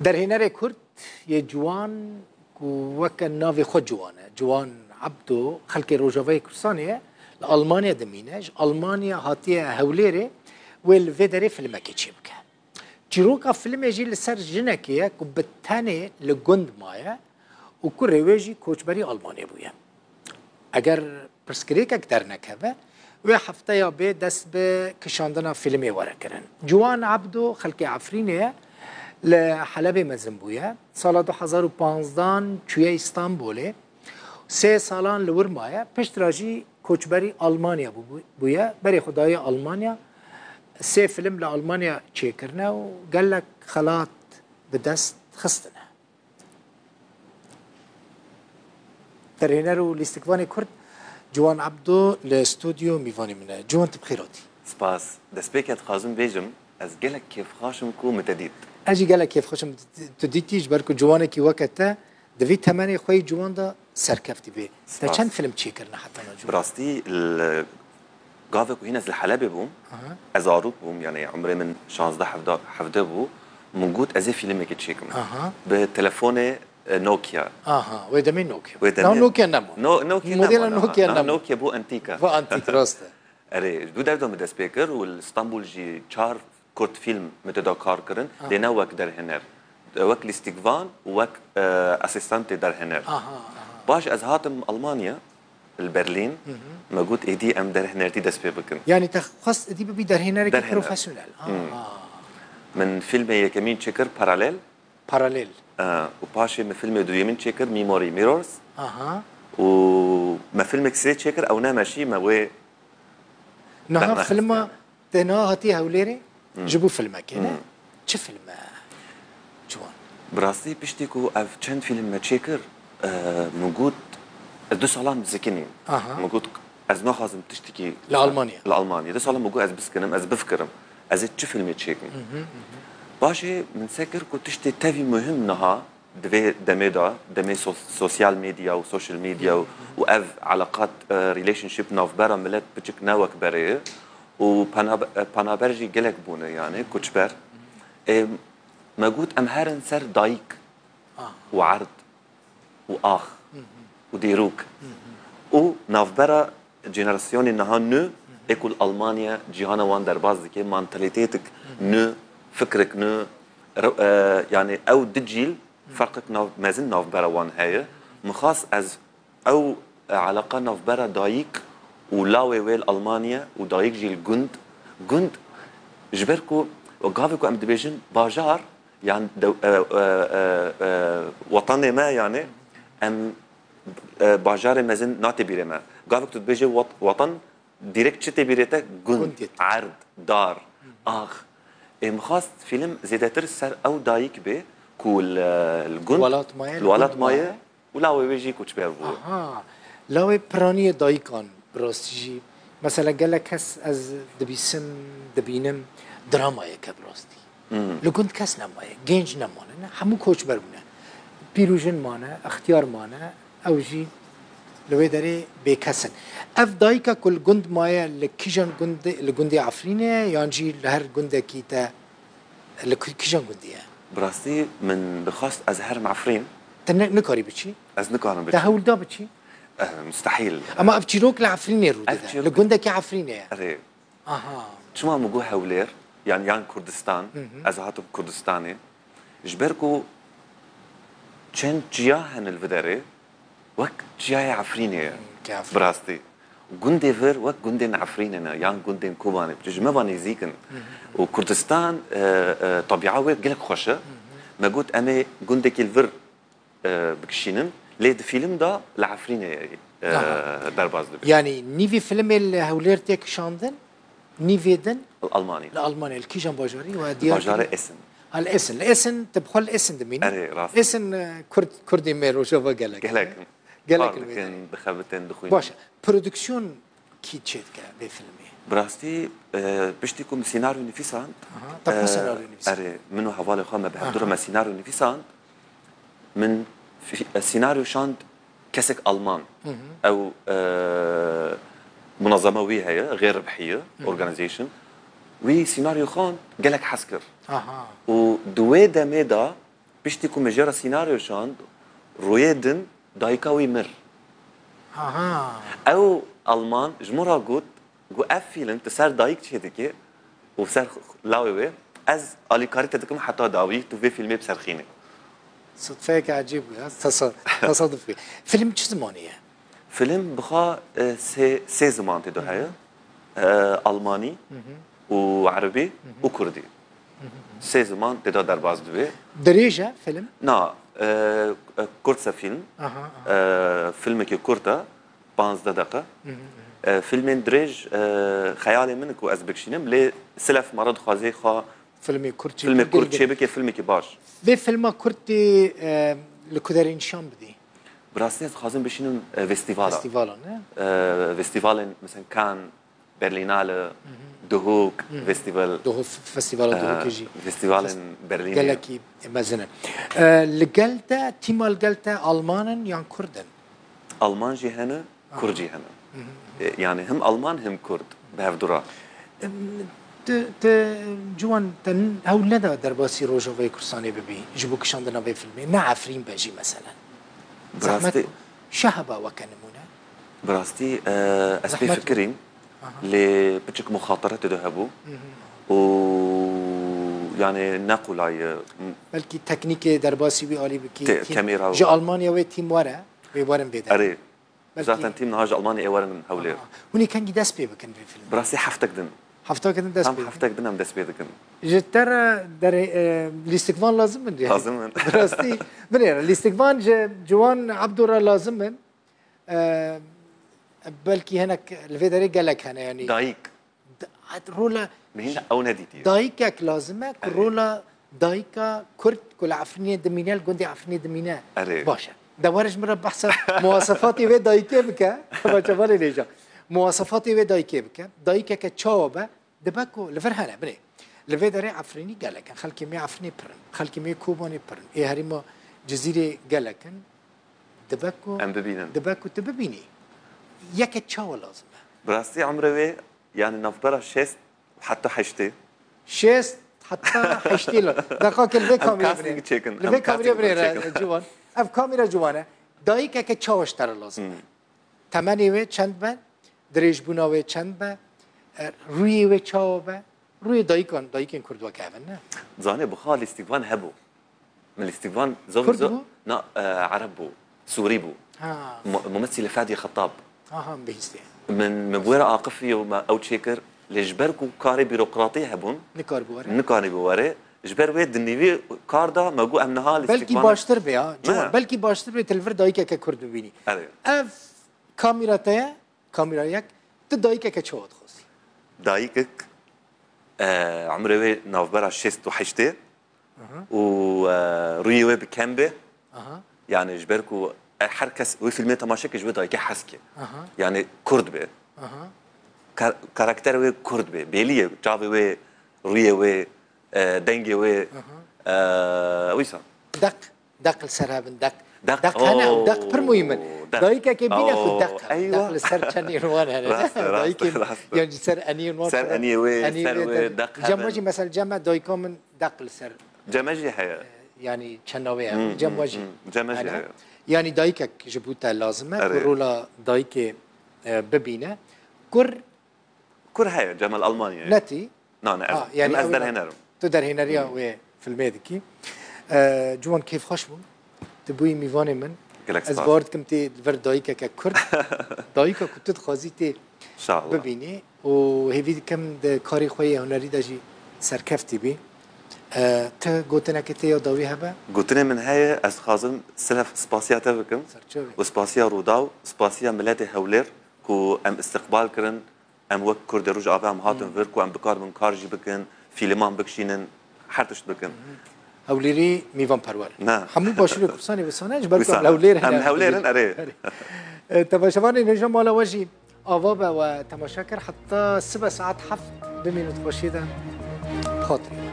در هنر کرد یه جوان وک ناوی خود جوانه جوان عبدو خلق روجاوی کردستانیه لألمانیا دمینش ألمانيا هاتيه هوليري والفيدري فيلم كيتشي بك جيروكا فيلم يجي لسر جنكيه كبتاني لجند مايا وكل رواجي كوچبري ألمانيا بويا اگر برسكريكا كدرنك هذا ويا حفته يا بي دست بكشاندنا فيلمي ورا كرن جوان عبدو خلقي عفرينيه لحلب مزنبويا سال 2015 توی استانبول 3 سالان لور مایا پشت راجی کوچبری آلمانیا بویا برای خدای آلمانیا 3 فیلم لآلمانیا چیکرنه و قال لك خلات بدست خستنه در هنرو الاستقبال کرد جوان عبدو لاستوديو ميفاني منه جوان تبخيراتي سپاس دسبيكت خازم بيجم از قالك كيف خاشم كو متديد اجي قال لك كيف خشم تديتيش بركو جوانك وقتها دفي ثمانية خوي جوان دا سركفتي به تا چند فيلم تشيكرنا حتى نجوم براستي قاضك وهنا الحلبة بوم ازاروت بوم يعني عمري من 16 حفده بو موجود ازي فيلم كتشيكم بتليفوني نوكيا وده من نوكيا نوكيا نمو نوكيا موديل نوكيا نمو نوكيا بو انتيكا بو انتيك راسته اري دو داردو مد سبيكر والاسطنبول جي تشار كورت فيلم متدا كار كرن دينا وك در هنر وك الاستقفان وك اسيستانت در هنر باش از هاتم المانيا البرلين موجود ايدي ام در هنر تي دس بكن يعني تخص دي بي در هنر بروفيسيونال من فيلم كمين تشيكر باراليل وباشي من فيلم دويمين تشيكر ميموري ميرورز وما فيلم كسي تشيكر او نامشي ما وي نها فيلم تنا هاتي هوليري جبوا فيلمك هنا شو فيلم جوان براسي بيشتكوا اف چند فيلم تشيكر موجود دو سالان بزكني موجود از نخازم تشتكي لألمانيا دو سالان موجود از بسكنم از بفكرم از چه فيلم تشيكم باشي من سكر كنت تشتي تافي مهم نها دمي سوسيال ميديا وسوشيال ميديا واف علاقات ريليشن شيب ناف برا ملت بتشك ناوك بريه وبانابرجي قلق بونه يعني كوتشبر موجود امهارن سر دايك وعرض واخ وديروك و نافبرا جينيراسيون انها نو اكل المانيا جيهانا وان درباز كي مانتاليتيتك نو فكرك نو يعني او دجيل فرقك مازن نافبرا وان هي مخاص از او علاقه نافبرا دايك ولاوي ويل المانيا ودايك جيل جند جبركو وقافكو ام دبيجن باجار يعني وطني ما يعني ام باجار مازن نعتبر ما قافك تدبيجي وطن ديريكت شتي بيريتا جند عرض دار اخ مخاص فيلم زيداتر السر او دايك به كول الجند الولات مايه ولاوي ويجي كوتشبير بو لاوي براني دايكان براستي مثلا قال لك هس از دبينم دراما كبراستي لو كنت كاس نمايه جينج نمانه همو كوچ برونه بيروجن مانه اختيار مانه او جي لو داري بكسن اف دايكا كل جند مايه لكيجن جند لجندي عفرينه يانجي لهر جند كيتا لكيجن جنديه براستي من بخاص ازهر معفرين نكاري بشي از نكارن بشي تهول دا بشي مستحيل اما ابتشيروك لعفرينه رود لجندك عفرينه اري شو ما مجو هولير يعني كردستان ازهاتو كردستاني جبركو چند جياهن الفدري وك جياه عفرينه براستي جندي فر وك جندين عفريننا يعني جندين كوباني بتجمع باني زيكن وكردستان طبيعه قلك خوشه موجود امي جندك الفر بكشينن ليد فيلم دا لعفرينه درباز دبي يعني نيفي فيلم الهوليرتك شاندن نيفيدن الالماني الكيجان باجاري وديار باجاري اسن الاسن تبخل الاسن دمين اسن كردي ميرو شوفا قالك كان بخبتين دخوين باشا برودكسيون كي تشيتكا بفيلمي براستي بشتيكم سيناريو نفيسان طب سيناريو نفيسان اري منو حوالي خامه بحضروا ما سيناريو نفيسان من السيناريو شاند كسك المان او منظمه هي غير ربحيه اورجانيزيشن وي سيناريو خان قالك حسكر ودويدا ميدا بيشتي كو مجرى سيناريو شان رويدن دايكا ويمر اها او المان جمهورها قوت قو اف فيلم تسار دايك تشيدكي وسار لاوي از الي كاريتا دكم حتى داوي تو في فيلمي بسرخيني صدفه عجيب تصادفي فيلم شو زمانيه فيلم بخا سي زمان تدو هيا الماني وعربي وكردي سي زمان تدو درباز دوي دريجه فيلم نا كورتسا فيلم فيلم كي كورتا 15 دقيقة فيلمين دريج خيالي منك وازبكشينم لي سلف مرض خازي خا فيلمي كورتي فيلم كورتشي بك فيلم كي باش في فيلم كورتي لكودرين شام بدي براستي خازم بشينم فيستيفالا فيستيفالا فيستيفال مثلا كان برلينال دهوك فيستيفال فيستيفال دهوك يجي فيستيفال برلين قالكي مثلا لقلتا تيما لقلتا المانا يعني كردن المان جي هنا كردجي هنا يعني هم المان هم كرد بهفدرا ت جوان تن او لدا درباسي روجوفي كرساني ببي جبوك شاندنا في فيلمي مع عفرين باجي مثلا براستي شهبة وكنمونا براستي اسبي فكرين اللي بتشك مخاطرات ذهبوا و يعني نقول هاي بلكي تكنيك درباسي بي بكي كاميرا جو المانيا وي تيم ورا ويورن بيدا اري ذات تيم نهاج المانيا ايورن هولير هوني كان داس بي بكن في الفيلم براسي حفتك دن حفتك دن داس بي حفتك دن ام داس بي دكن جتر در الاستقبال لازم من لازم براستي بنير الاستقبال جوان عبدورا لازم من بلكي هناك الفيدري قال لك هنا يعني دايك رولا مهنا او ناديتي دايكك لازمه رولا دايكا كرد كل عفرينيه دمينال قندي عفرينيه دمينال باشا دورج مره بحث مواصفاتي و دايكه بك ما جبالي ليجا مواصفاتي و دايكه بك دايكه كتشوبه دبكو لفرهنا بني الفيدري عفريني قال لك خلكي مي عفريني برن خلكي مي كوباني برن اي هريما جزيره قال لك دبكو ام ببينن دبكو تببيني يك تشاو لازم براستي عمري يعني نفبرة شيست حتى حشتي شيست حتى حشتي له دقائق الفي كاميرا كاستنج تشيكن الفي كاميرا بري جوان اف كاميرا جوانه دايكه که تشاوش تر لازم تمنی و چند به دريج بونا و چند به روی و چاو به روی دايكن كردوا كافن زاني بخال استيفان هبو من الاستيفان زو نا عرب بو سوري بو ممثل فادي خطاب بهستي من بويرا عاقفي او تشيكر لجبركو كاري بيروقراطي هبون نكار بواره جبر ويد النيفي كاردا ماغو امنها بلكي باشتر بيا بلكي باشتر بي تلفر دايكه ككرد بيني اف كاميرا يك تدايكه كچود خوسي دايكك عمري نافبرا شيست وحشتي و رويوي بكامبي يعني جبركو حركس وي فيلمي تماشك جبر دايكه حسكي يعني كرد بي كاركتر وي كرد بي بيلي جافي وي رويوي دنجي وي ويسا دق السراب دق هنا دق برمويمن دايكا كبينه في الدق دق السر كان روان هنا دايكا يعني سر اني نور سر اني وي سر دق جمجي مثلا جمع دايكا من دق السر جمجي هي يعني كنوي جمجي جمجي يعني دايكا جبوتا لازمه كرولا دايكا ببينه كر هي جمال المانيا نتي نعم يعني أصدر هنا تدر هنا ريا في الميديكي جوان كيف خشمو تبوي ميفاني من از بارد كمتي الفرد دايكا ككرد دايكا كنت تخازيتي ان شاء الله ببيني وهيفي كم د كاري خويا هنري داجي سركفتي بي تا قوتنا كتي يا داوي هبا قوتنا من هاي از خازم سلف سباسيا تبكم وسباسيا روداو سباسيا ملاتي هولير كو ام استقبال كرن ام وك كرد روج افا ام هاتن فيركو ام بكار من كارجي بكن فيلمان بكشينن حرتش بكن هوليري ميفان پروار همو باشور كرساني بسانج بركو هولير هم هوليرن اري تماشاواني نجم مالا وجي آوابا و تماشا كر حتى 7 ساعات حفل بمينوت خوشيدا خاطري